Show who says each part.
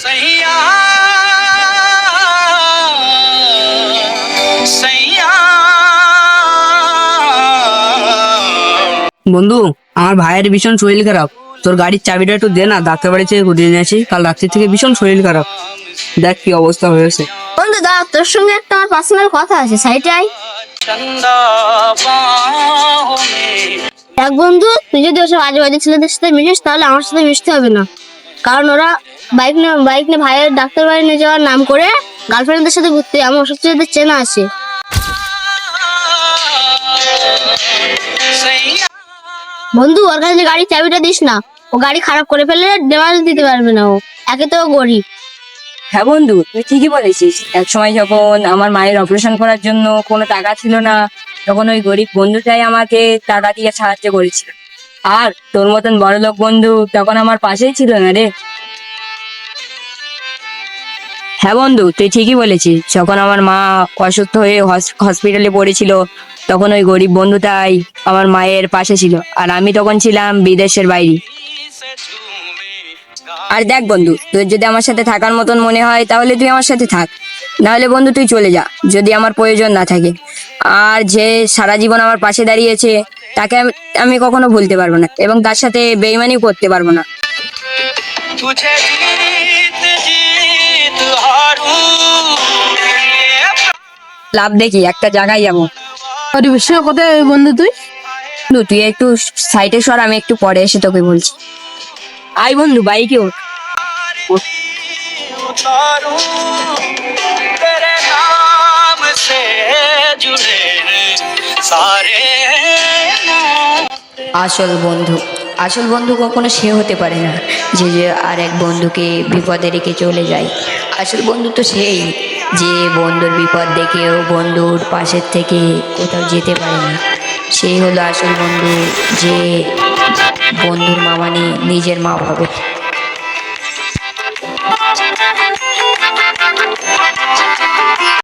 Speaker 1: सैया सैया।
Speaker 2: বন্ধু, আমার ভাইয়ের ভীষণ শরীর খারাপ। তোর গাড়ির চাবিটা একটু দে না, ডাক্তার বাড়ি থেকে ঘুরিয়ে নিয়ে আসি। কাল রাত্রি থেকে ভীষণ শরীর খারাপ, দেখ কি অবস্থা হয়েছে।
Speaker 3: বন্ধু দা, তোর সঙ্গে একটা আমার পার্সোনাল কথা আছে, সাইডে আয়।
Speaker 1: चंदा बाहों में।
Speaker 3: দেখ বন্ধু, তুই যদি ওসব আজেবাজে ছেলেদের সাথে মিশিস তাহলে আমার সাথে মিশতে হবে না, কারণ ওরা বাইক নিয়ে ভাইয়ের ডাক্তার বাড়ি নিয়ে যাওয়ার নাম করে গার্লফ্রেন্ডদের সাথে ঘুরতে যায়। আমার ওসব ছেলেদের চেনা আছে।
Speaker 1: सैया
Speaker 3: বন্ধু, ওর কাছে গাড়ির চাবিটা দিস না, ও গাড়ি খারাপ করে ফেললে ড্যামেজ দিতে পারবে না। ও একে তো ও গরিব।
Speaker 4: হ্যাঁ বন্ধু, তুই ঠিকই বলেছিস। এক সময় যখন আমার মায়ের অপারেশন করার জন্য কোনো টাকা ছিল না, তখন ওই গরিব বন্ধুটাই আমাকে টাকা দিয়ে সাহায্য করেছিল। আর তোর মতন বড়লোক বন্ধু তখন আমার পাশেই ছিল না রে। হ্যাঁ বন্ধু, তুই ঠিকই বলেছিস। যখন আমার মা অসুস্থ হয়ে হসপিটালে পড়েছিল, তখন ওই গরিব বন্ধুটাই আমার মায়ের পাশে ছিল, আর আমি তখন ছিলাম বিদেশের বাইরে।
Speaker 1: से झूमे
Speaker 4: আর দেখ বন্ধু, তোর যদি আমার সাথে থাকার মতন মনে হয় তাহলে তুই আমার সাথে থাক, নাহলে বন্ধু তুই চলে যা যদি আমার প্রয়োজন না থাকে। আর যে সারা জীবন আমার পাশে দাঁড়িয়েছে তাকে আমি কখনো ভুলতে পারবো না, এবং তার সাথে বেইমানি করতে পারবো না।
Speaker 1: तुझे जीत जीत हारूं
Speaker 4: লাভ দেখি একটা জায়গায় যাবো।
Speaker 5: পরিবেশের কোথায় বন্ধু তুই?
Speaker 4: বন্ধু তুই একটু সাইডে সর, আমি একটু পরে এসে তোকে বলছি। আই বন্ধু, বাইকে ওঠ।
Speaker 1: उतारूं तेरे नाम से जुड़े सारे नाते।
Speaker 4: আসল বন্ধু কখনো সে হতে পারে না যে যে আর এক বন্ধুকে বিপদে রেখে চলে যায়। আসল বন্ধু তো সেই যে বন্ধুর বিপদ দেখেও বন্ধুর পাশের থেকে কোথাও যেতে পারে না। সেই হলো আসল বন্ধু, যে বন্ধুর মা মানে নিজের মা ভাবে।